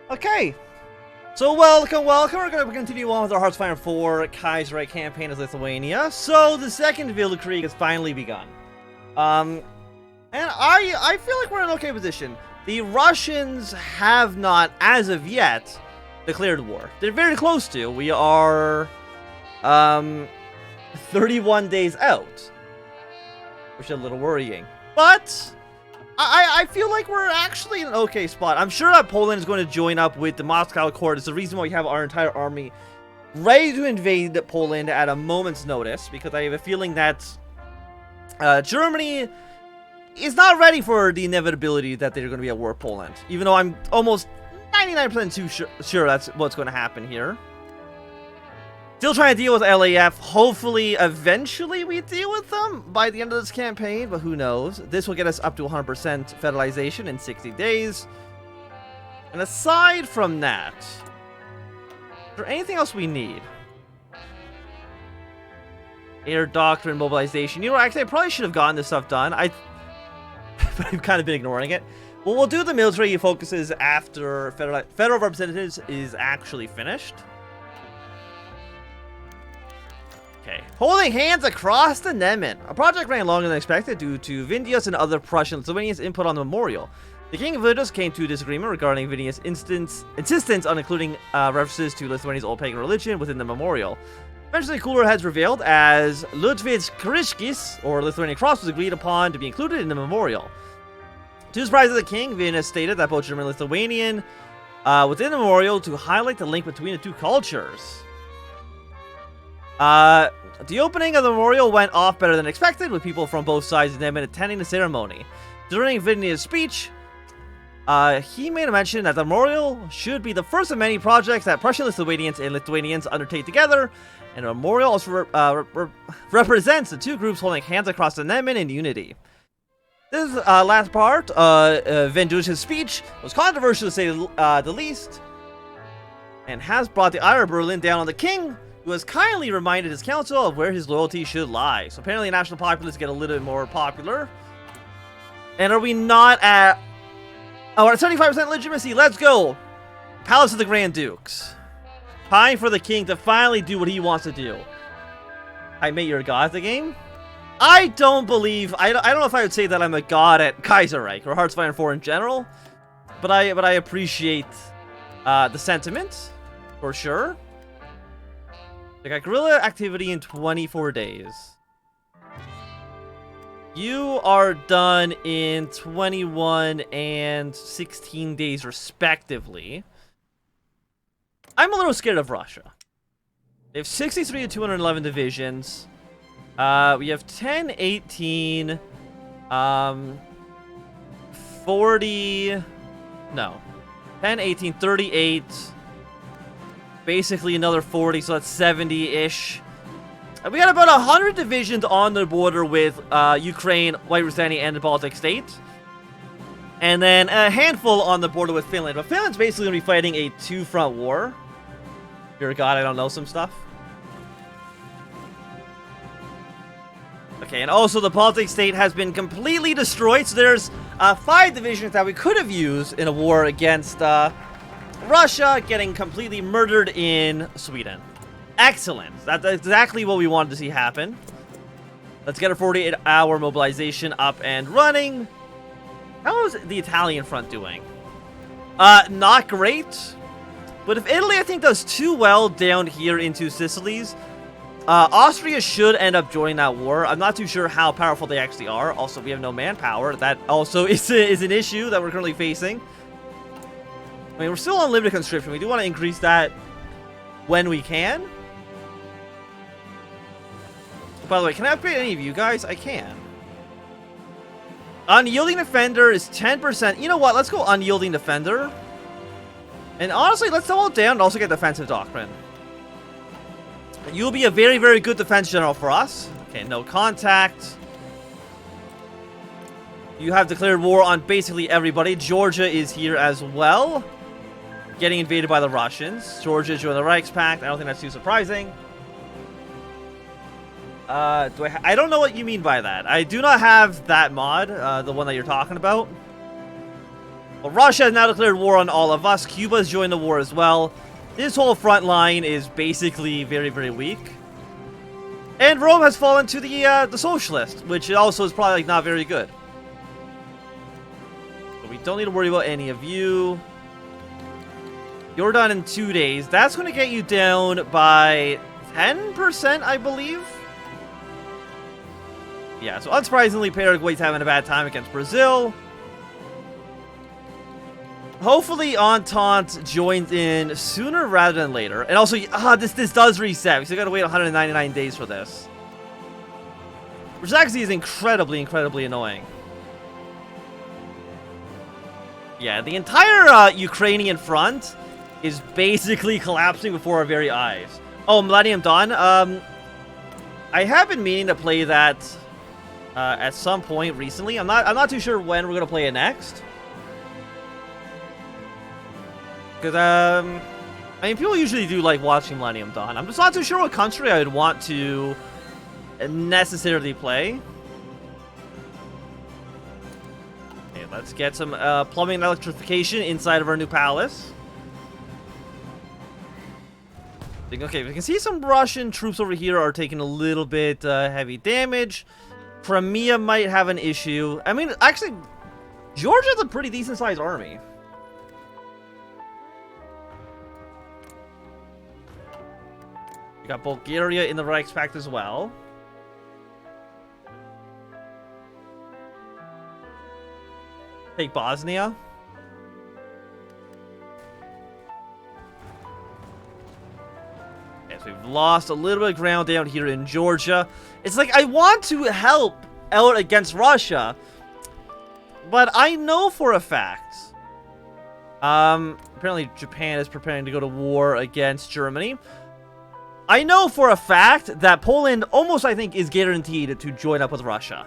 Okay, so welcome. We're going to continue on with our Hearts of Iron 4 Kaiserreich campaign as Lithuania. So the second Weltkrieg has finally begun. And I feel like we're in an okay position. The Russians have not, as of yet, declared war. They're very close to. We are 31 days out, which is a little worrying. But I feel like we're actually in an okay spot. I'm sure that Poland is going to join up with the Moscow Accord. It's the reason why we have our entire army ready to invade Poland at a moment's notice, because I have a feeling that Germany is not ready for the inevitability that they're going to be at war with Poland, even though I'm almost 99% sure that's what's going to happen here. Still trying to deal with LAF. Hopefully, eventually we deal with them by the end of this campaign, but who knows. This will get us up to 100% federalization in 60 days. And aside from that, is there anything else we need? Air doctrine, mobilization. You know, actually, I probably should have gotten this stuff done. But I've kind of been ignoring it. Well, we'll do the military focuses after Federal Representatives is actually finished. Okay. Holding hands across the Neman. A project ran longer than expected due to Vindius and other Prussian Lithuanians' input on the memorial. The King of Vindius came to a disagreement regarding Vindius' insistence on including references to Lithuania's old pagan religion within the memorial. Eventually, cooler heads revealed as Ludwig's Kryžkis, or Lithuanian cross, was agreed upon to be included in the memorial. To the surprise of the king, Vindius stated that both German and Lithuanian within the memorial to highlight the link between the two cultures. The opening of the memorial went off better than expected, with people from both sides of Neman attending the ceremony. During Vindius' speech, he made a mention that the memorial should be the first of many projects that Prussian Lithuanians and Lithuanians undertake together, and the memorial also represents the two groups holding hands across the Neman in unity. This last part, Vindius' speech, was controversial to say the least, and has brought the ire of Berlin down on the king, who has kindly reminded his council of where his loyalty should lie. So apparently national populace get a little bit more popular. And are we not at... Oh, we're at 75% legitimacy. Let's go. Palace of the Grand Dukes. Time for the king to finally do what he wants to do. I mate your god at the game. I don't believe... I don't know if I would say that I'm a god at Kaiserreich or Hearts of Iron 4 in general. But I appreciate the sentiment. For sure. I got guerrilla activity in 24 days. You are done in 21 and 16 days respectively. I'm a little scared of Russia. They have 63 to 211 divisions. We have 10, 18, 40, no, 10, 18, 38, basically another 40, so that's 70-ish. We got about 100 divisions on the border with Ukraine, White Ruthenia, and the Baltic states. And then a handful on the border with Finland. But Finland's basically going to be fighting a two-front war. Dear God, I don't know some stuff. Okay, and also the Baltic state has been completely destroyed. So there's 5 divisions that we could have used in a war against Russia getting completely murdered in Sweden. Excellent. That's exactly what we wanted to see happen. Let's get a 48-hour mobilization up and running. How is the Italian front doing? Not great. But if Italy, I think, does too well down here into Sicily's, Austria should end up joining that war. I'm not too sure how powerful they actually are. Also, we have no manpower. That also is an issue that we're currently facing. I mean, we're still on limited conscription. We do want to increase that when we can. By the way, can I upgrade any of you guys? I can. Unyielding Defender is 10%. You know what? Let's go Unyielding Defender. And honestly, let's double down and also get Defensive Doctrine. You'll be a very, very good defense general for us. Okay, no contact. You have declared war on basically everybody. Georgia is here as well. Getting invaded by the Russians. Georgia joined the Reichspakt. I don't think that's too surprising. I don't know what you mean by that. I do not have that mod, the one that you're talking about. But Russia has now declared war on all of us. Cuba has joined the war as well. This whole front line is basically very, very weak. And Rome has fallen to the socialist, which also is probably like, not very good. So we don't need to worry about any of you. You're done in 2 days. That's going to get you down by 10%, I believe. Yeah, so unsurprisingly, Paraguay's having a bad time against Brazil. Hopefully, Entente joins in sooner rather than later. And also, this does reset. We still gotta wait 199 days for this. Which actually is incredibly, incredibly annoying. Yeah, the entire Ukrainian front is basically collapsing before our very eyes. Oh, Millennium Dawn. I have been meaning to play that at some point recently. I'm not too sure when we're gonna play it next. Because, I mean, people usually do like watching Millennium Dawn. I'm just not too sure what country I would want to necessarily play. Okay, let's get some plumbing and electrification inside of our new palace. Okay, we can see some Russian troops over here are taking a little bit heavy damage. Crimea might have an issue. I mean, actually, Georgia's a pretty decent-sized army. We got Bulgaria in the Reichspakt as well. Take Bosnia. Yes, we've lost a little bit of ground down here in Georgia. It's like, I want to help out against Russia, but I know for a fact. Apparently Japan is preparing to go to war against Germany. I know for a fact that Poland almost, I think, is guaranteed to join up with Russia.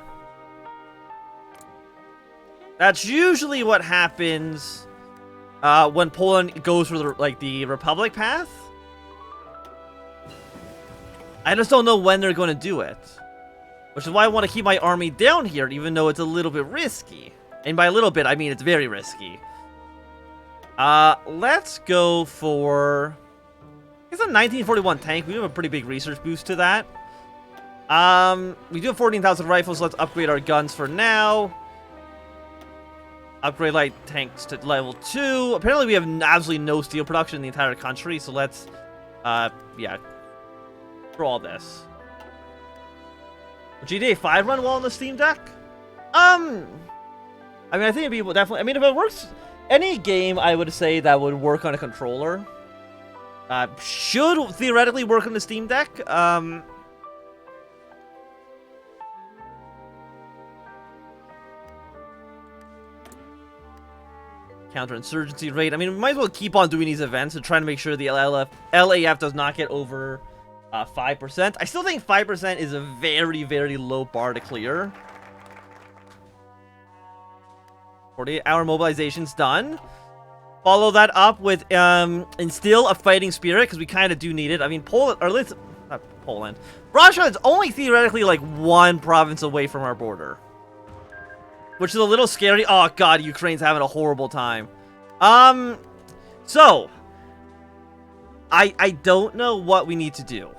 That's usually what happens when Poland goes for the Republic path. I just don't know when they're going to do it. Which is why I want to keep my army down here, even though it's a little bit risky. And by a little bit, I mean it's very risky. Let's go for... It's a 1941 tank. We have a pretty big research boost to that. We do have 14,000 rifles. So let's upgrade our guns for now. Upgrade light tanks to level 2. Apparently we have absolutely no steel production in the entire country. So let's, yeah, for all this. Will GTA 5 run well on the Steam Deck? I mean, I think it'd be definitely... I mean, if it works... Any game, I would say, that would work on a controller... should theoretically work on the Steam Deck. Counterinsurgency rate. I mean, we might as well keep on doing these events and trying to make sure the LAF does not get over 5%. I still think 5% is a very, very low bar to clear. 48-hour mobilization's done. Follow that up with instill a fighting spirit, because we kind of do need it. I mean, Poland, or let's not Poland. Russia is only theoretically like one province away from our border, which is a little scary. Oh god, Ukraine's having a horrible time. So I don't know what we need to do.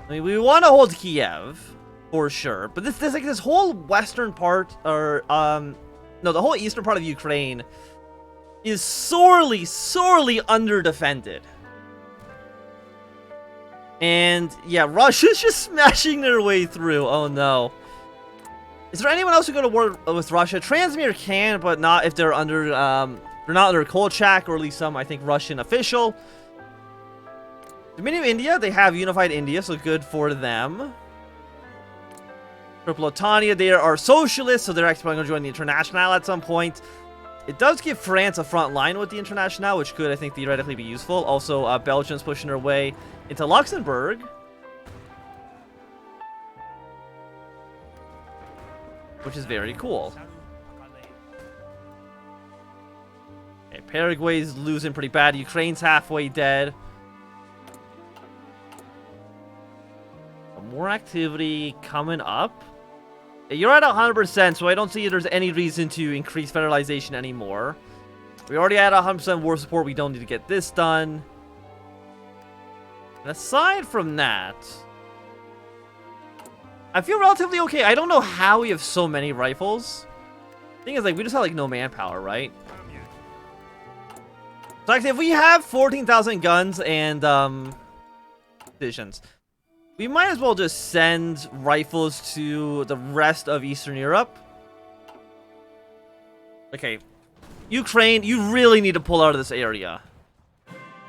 I mean, we want to hold Kiev for sure, but this whole western part, or no, the whole eastern part of Ukraine is sorely, sorely underdefended. And, yeah, Russia's just smashing their way through. Oh, no. Is there anyone else who go to war with Russia? Transmir can, but not if they're under, they're not under Kolchak, or at least some, I think, Russian official. Dominion of India, they have unified India, so good for them. Tripolitania, they are socialists, so they're actually going to join the International at some point. It does give France a front line with the International, which could, I think, theoretically be useful. Also, Belgium's pushing their way into Luxembourg, which is very cool. Okay, Paraguay's losing pretty bad. Ukraine's halfway dead. More activity coming up. You're at 100%, so I don't see there's any reason to increase federalization anymore. We already had 100% war support. We don't need to get this done. And aside from that, I feel relatively okay. I don't know how we have so many rifles. The thing is, like, we just have, like, no manpower, right? So, actually, if we have 14,000 guns and, divisions, we might as well just send rifles to the rest of Eastern Europe. Okay. Ukraine, you really need to pull out of this area.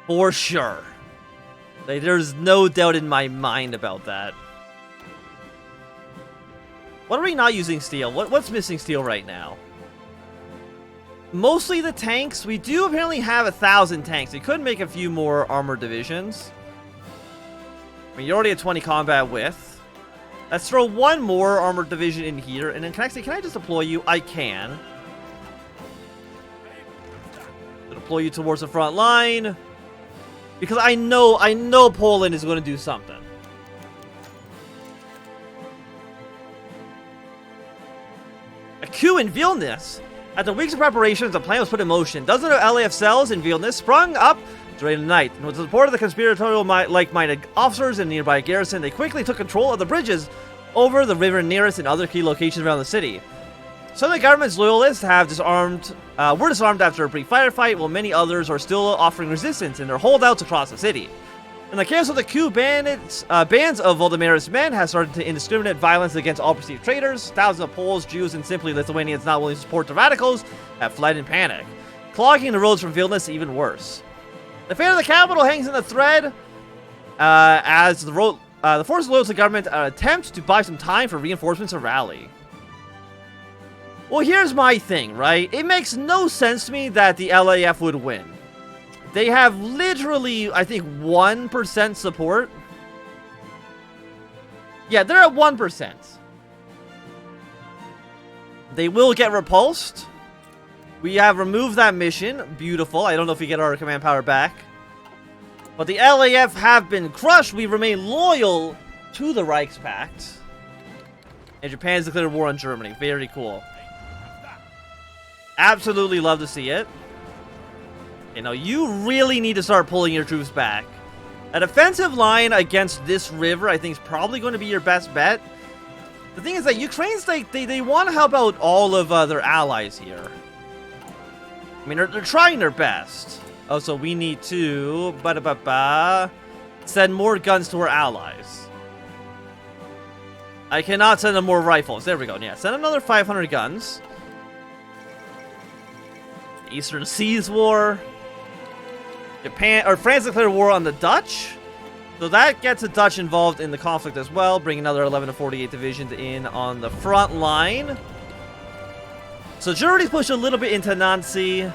For sure. Like, there's no doubt in my mind about that. What are we not using steel? What's missing steel right now? Mostly the tanks. We do apparently have 1,000 tanks. We could make a few more armored divisions. I mean, you're already at 20 combat width. Let's throw one more armored division in here. And then can I just deploy you? I can. Deploy you towards the front line. Because I know Poland is going to do something. A coup in Vilnius. After weeks of preparations, a plan was put in motion. Dozens of LAF cells in Vilnius sprung up during the night. And with the support of the conspiratorial like-minded officers in nearby garrison, they quickly took control of the bridges over the river Neris and other key locations around the city. Some of the government's loyalists have were disarmed after a brief firefight, while many others are still offering resistance in their holdouts across the city. In the chaos of the coup, bands of Volodymyr's men have started to indiscriminate violence against all perceived traitors. Thousands of Poles, Jews, and simply Lithuanians not willing to support the radicals have fled in panic, clogging the roads from Vilnius even worse. The fate of the capital hangs in the thread as the forces loyal to the government attempt to buy some time for reinforcements to rally. Well, here's my thing, right? It makes no sense to me that the LAF would win. They have literally, I think, 1% support. Yeah, they're at 1%. They will get repulsed. We have removed that mission. Beautiful. I don't know if we get our command power back. But the LAF have been crushed. We remain loyal to the Reichspakt. And Japan has declared war on Germany. Very cool. Absolutely love to see it. You know, you really need to start pulling your troops back. A defensive line against this river, I think, is probably going to be your best bet. The thing is that Ukraine's, like, they want to help out all of their allies here. I mean, they're trying their best. Oh, so we need to send more guns to our allies. I cannot send them more rifles. There we go. Yeah, send another 500 guns. Eastern Seas War. France declared war on the Dutch. So that gets the Dutch involved in the conflict as well. Bring another 11 to 48 divisions in on the front line. So Germany's pushed a little bit into Nancy.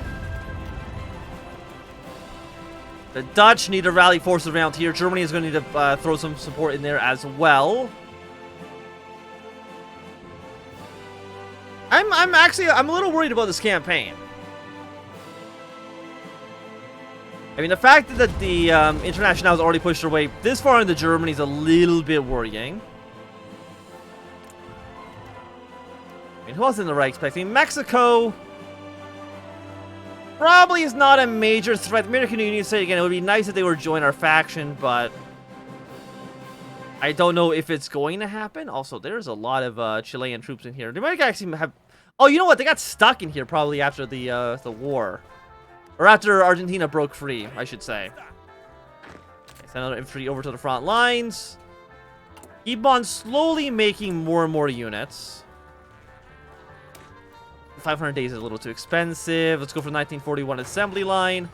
The Dutch need to rally forces around here. Germany is going to need to throw some support in there as well. I'm a little worried about this campaign. I mean, the fact that the Internationale has already pushed their way this far into Germany is a little bit worrying. I mean, who else in the Reichspakt? I mean, Mexico probably is not a major threat. The American Union said again, it would be nice if they were to join our faction, but I don't know if it's going to happen. Also, there's a lot of Chilean troops in here. They might actually have... Oh, you know what? They got stuck in here probably after the war. Or after Argentina broke free, I should say. Okay, send another infantry over to the front lines. Keep on slowly making more and more units. 500 days is a little too expensive. Let's go for 1941 assembly line.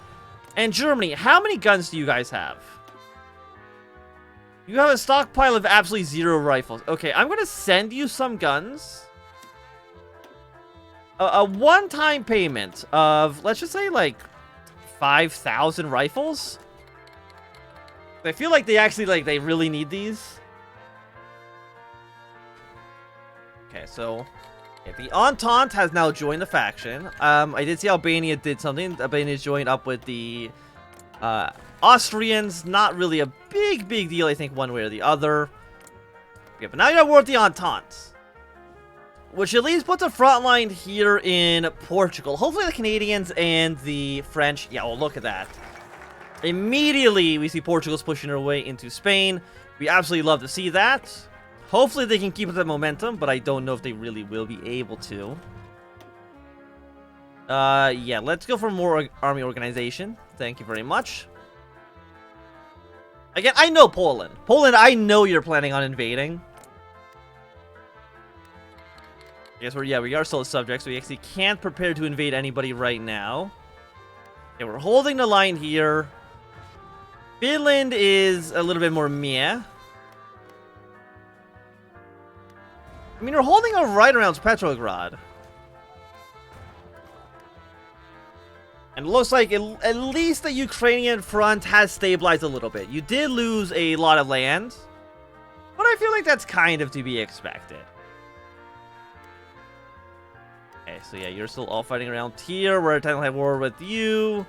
And Germany, how many guns do you guys have? You have a stockpile of absolutely 0 rifles. Okay, I'm going to send you some guns. A one-time payment of, let's just say, like, 5,000 rifles. I feel like they actually, like, they really need these. Okay, so the Entente has now joined the faction. I did see Albania did something. Albania's joined up with the Austrians. Not really a big deal, I think, one way or the other. Okay, but now you're at war with the Entente. which at least puts a front line here in Portugal. Hopefully the Canadians and the French... Yeah, well, look at that. Immediately, we see Portugal's pushing their way into Spain. We absolutely love to see that. Hopefully they can keep up that momentum, but I don't know if they really will be able to. Yeah, let's go for more army organization. Thank you very much. Again, I know Poland. Poland, I know you're planning on invading. I guess we are still a subject, so we actually can't prepare to invade anybody right now. Okay, we're holding the line here. Finland is a little bit more meh. I mean, we're holding a right around Petrograd. And it looks like at least the Ukrainian front has stabilized a little bit. You did lose a lot of land, but I feel like that's kind of to be expected. Okay, so yeah, you're still all fighting around here. We're technically at war with you.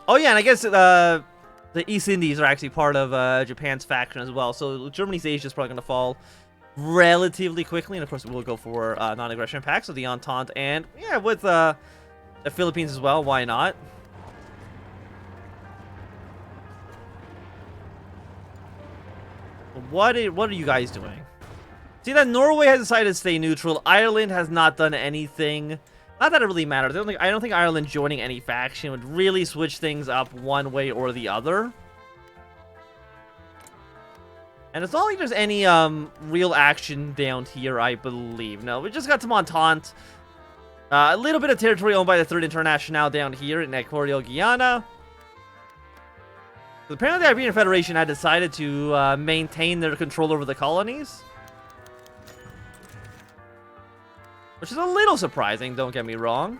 Oh yeah, and I guess the East Indies are actually part of Japan's faction as well. So Germany's age is probably going to fall relatively quickly. And of course, we'll go for non-aggression pact, so the Entente. And yeah, with the Philippines as well, why not? What are you guys doing? See that Norway has decided to stay neutral. Ireland has not done anything. Not that it really matters. I don't think Ireland joining any faction would really switch things up one way or the other. And it's not like there's any real action down here, I believe. No, we just got some Entente. A little bit of territory owned by the Third International down here in Equatorial Guiana. So apparently the Iberian Federation had decided to maintain their control over the colonies. Which is a little surprising, don't get me wrong.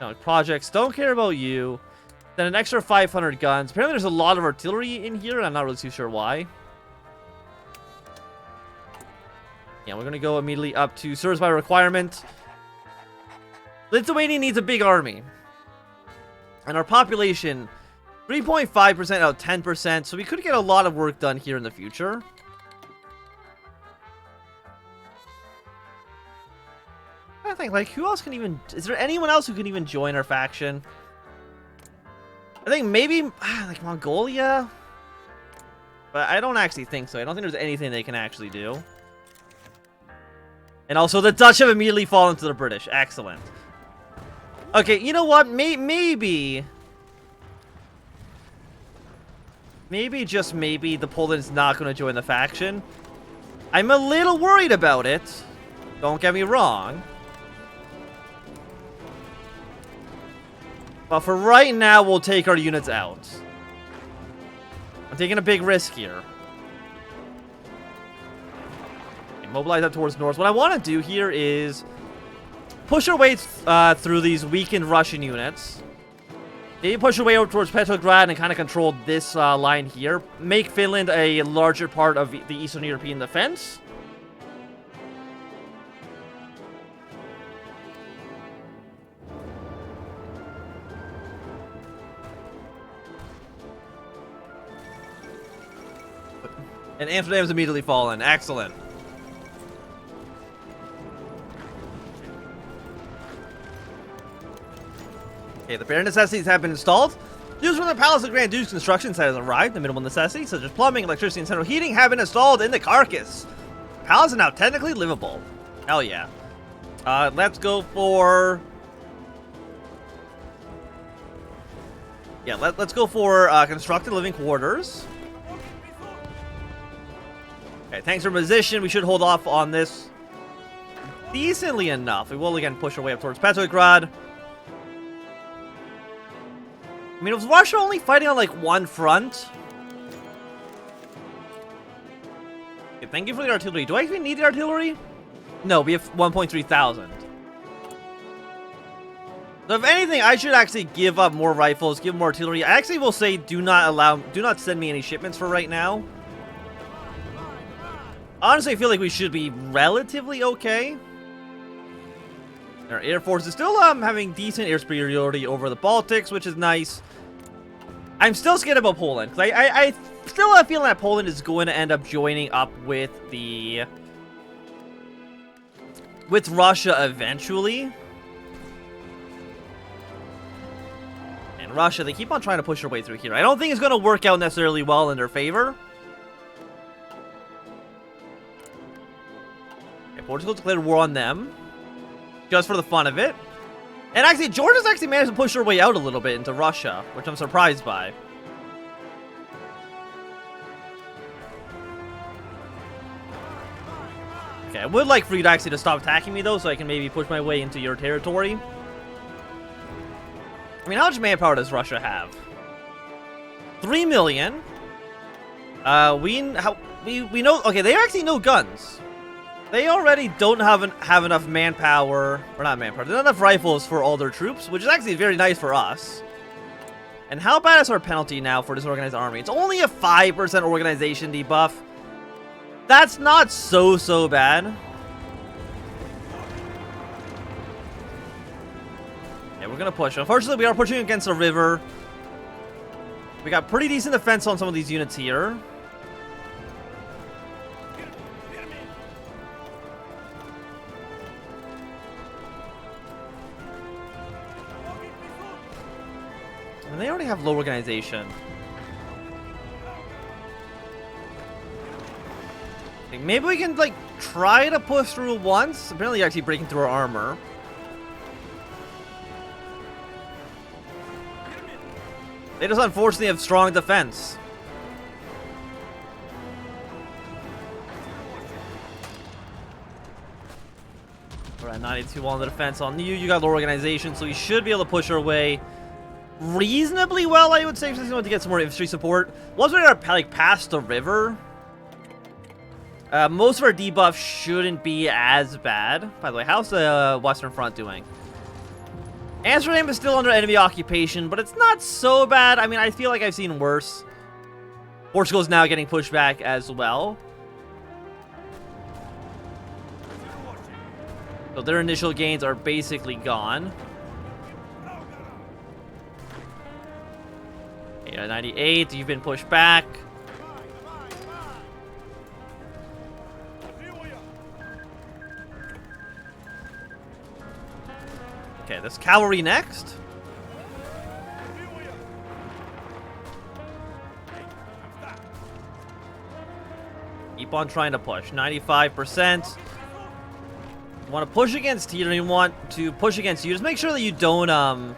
No, projects don't care about you. Then an extra 500 guns. Apparently there's a lot of artillery in here, and I'm not really too sure why. Yeah, we're going to go immediately up to service by requirement. Lithuania needs a big army. And our population, 3.5% out of 10%. So we could get a lot of work done here in the future. I think, like, who else can even... Is there anyone else who can even join our faction? I think maybe, like, Mongolia? But I don't actually think so. I don't think there's anything they can actually do. And also, the Dutch have immediately fallen to the British. Excellent. Okay, you know what? Maybe, just maybe, the Poland's not going to join the faction. I'm a little worried about it. Don't get me wrong. But for right now, we'll take our units out. I'm taking a big risk here. Okay, mobilize up towards north. What I want to do here is push our way through these weakened Russian units. Maybe push our way over towards Petrograd and kind of control this line here. Make Finland a larger part of the Eastern European defense. And Anthnwam's immediately fallen. Excellent. Okay, the bare necessities have been installed. Dues from the Palace of Grand Duke's construction site has arrived. The minimal necessities, such as plumbing, electricity, and central heating, have been installed in the carcass. The palace is now technically livable. Hell yeah. Let's go for... Yeah, let's go for constructed living quarters. Okay, thanks for position. We should hold off on this decently enough. We will again push our way up towards Petrograd. I mean, was Russia only fighting on like one front? Okay, thank you for the artillery. Do I even need the artillery? No, we have 1.3 thousand. So if anything, I should actually give up more rifles, give more artillery. I actually will say do not send me any shipments for right now. Honestly, I feel like we should be relatively okay. Our Air Force is still having decent air superiority over the Baltics, which is nice. I'm still scared about Poland, because I still have a feeling that Poland is going to end up joining up with Russia eventually. And Russia, they keep on trying to push their way through here. I don't think it's going to work out necessarily well in their favor. Okay, Portugal declared war on them, just for the fun of it. And actually, Georgia's actually managed to push their way out a little bit into Russia, which I'm surprised by. Okay, I would like for you to actually stop attacking me, though, so I can maybe push my way into your territory. I mean, how much manpower does Russia have? 3 million. We know... Okay, they actually know guns. They already don't have enough manpower, or not manpower, they don't have enough rifles for all their troops, which is actually very nice for us. And how bad is our penalty now for disorganized army? It's only a 5% organization debuff. That's not so bad. Yeah, we're gonna push. Unfortunately, we are pushing against a river. We got pretty decent defense on some of these units here. And they already have low organization. Okay, maybe we can, like, try to push through once. Apparently, actually breaking through our armor. They just unfortunately have strong defense. We're at 92 on the defense on you. You got low organization, so we should be able to push our way reasonably well, I would say. Just want to get some more infantry support. Once we're like past the river, most of our debuffs shouldn't be as bad. By the way, how's the Western Front doing? Amsterdam is still under enemy occupation, but it's not so bad. I mean, I feel like I've seen worse. Portugal's now getting pushed back as well. So their initial gains are basically gone. Okay, 98, you've been pushed back. Okay, this cavalry next. Keep on trying to push. 95%. You want to push against here, and you want to push against you. Just make sure that you don't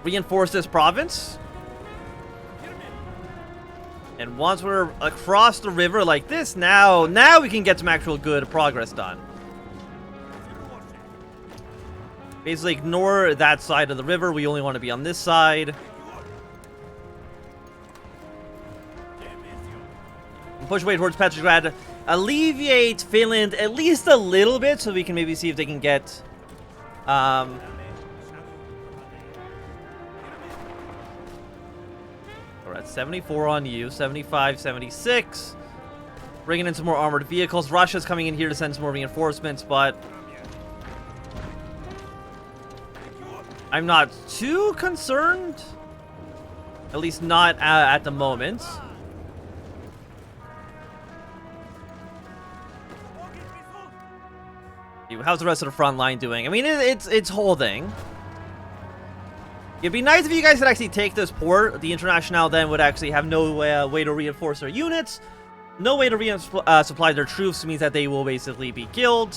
reinforce this province. And once we're across the river like this, now we can get some actual good progress done. Basically, ignore that side of the river. We only want to be on this side. Push away towards Petrograd. Alleviate Finland at least a little bit, so we can maybe see if they can get... We're at 74 on you. 75, 76. Bringing in some more armored vehicles. Russia's coming in here to send some more reinforcements, but... I'm not too concerned. At least not at the moment. How's the rest of the front line doing? I mean, it's holding. It'd be nice if you guys could actually take this port. The International then would actually have no way to reinforce their units. No way to supply their troops. Means that they will basically be killed.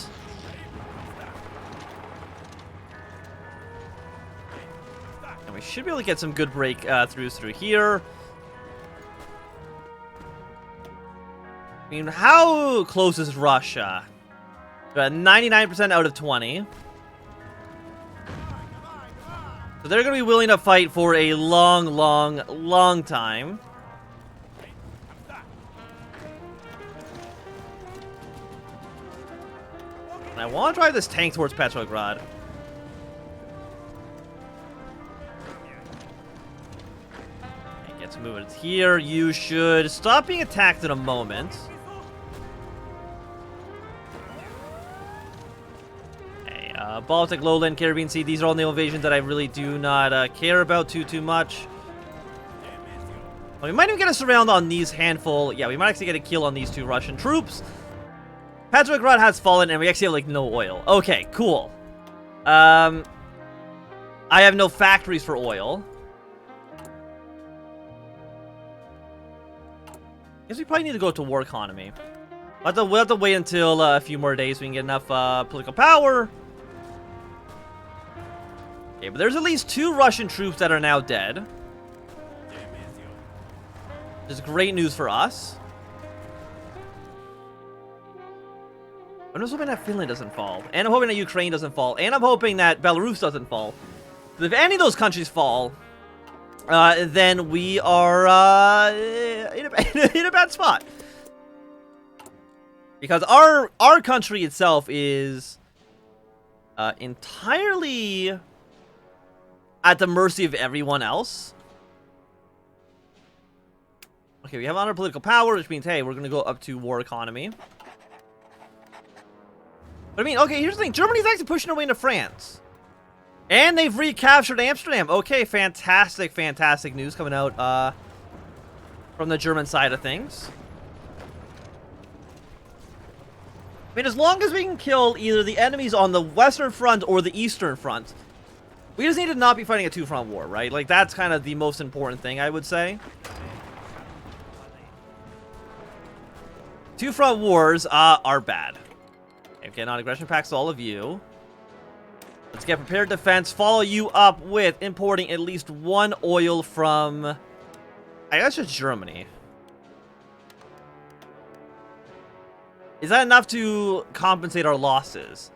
And we should be able to get some good breakthroughs through here. I mean, how close is Russia? 99% out of 20. So they're going to be willing to fight for a long time. And I want to drive this tank towards Petrograd. Okay, get some movement here. You should stop being attacked in a moment. Baltic, Lowland, Caribbean Sea, these are all naval invasions that I really do not care about too much. We might even get a surround on these handful. Yeah, we might actually get a kill on these 2 Russian troops. Petrograd has fallen, and we actually have, like, no oil. Okay, cool. I have no factories for oil. Guess we probably need to go to war economy. We'll have to wait until a few more days so we can get enough political power. Okay, but there's at least 2 Russian troops that are now dead. Which is great news for us. I'm just hoping that Finland doesn't fall. And I'm hoping that Ukraine doesn't fall. And I'm hoping that Belarus doesn't fall. If any of those countries fall, then we are in a bad spot. Because our country itself is entirely at the mercy of everyone else. Okay, we have honor political power, which means, hey, we're going to go up to war economy. But I mean, okay, here's the thing. Germany's actually pushing away into France. And they've recaptured Amsterdam. Okay, fantastic, fantastic news coming out from the German side of things. I mean, as long as we can kill either the enemies on the Western Front or the Eastern Front, we just need to not be fighting a 2-front war, right? Like, that's kind of the most important thing, I would say. 2-front wars are bad. Okay, non-aggression packs to all of you. Let's get prepared defense. Follow you up with importing at least 1 oil from, I guess, just Germany. Is that enough to compensate our losses?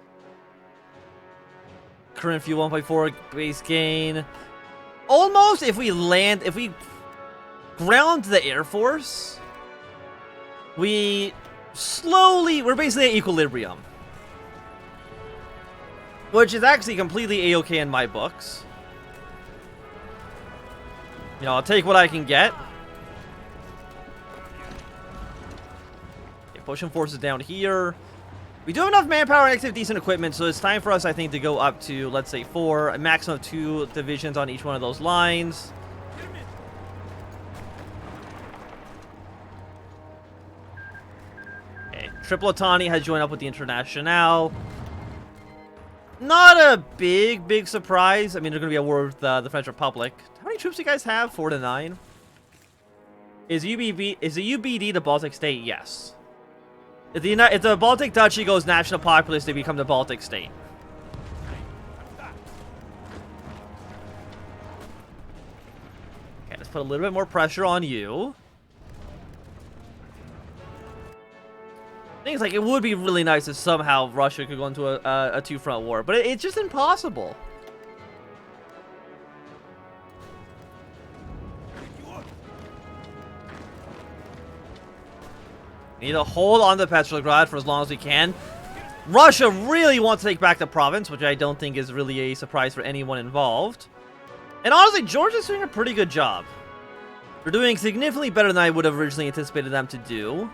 Current fuel 1.4 base gain. Almost. If we ground the Air Force, we're basically at equilibrium. Which is actually completely A-okay in my books. You know, I'll take what I can get. Okay, pushing forces down here. We do have enough manpower and actually decent equipment, so it's time for us, I think, to go up to, let's say, 4. A maximum of 2 divisions on each one of those lines. Okay, Tripletani has joined up with the Internationale. Not a big surprise. I mean, they're going to be at war with the French Republic. How many troops do you guys have? 4 to 9. Is the UBD the Baltic state? Yes. If the Baltic Duchy goes national populist, they become the Baltic state. Okay, let's put a little bit more pressure on you. Things like it would be really nice if somehow Russia could go into a 2-front war, but it's just impossible. We need to hold on to Petrograd for as long as we can. Russia really wants to take back the province, which I don't think is really a surprise for anyone involved. And honestly, Georgia's doing a pretty good job. They're doing significantly better than I would have originally anticipated them to do.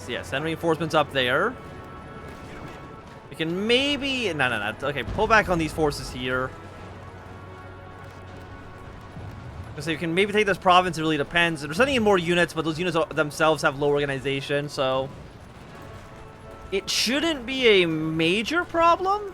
Yeah, send reinforcements up there. We can maybe... No. Okay, pull back on these forces here. So you can maybe take this province. It really depends. They're sending in more units, but those units themselves have low organization, so... It shouldn't be a major problem.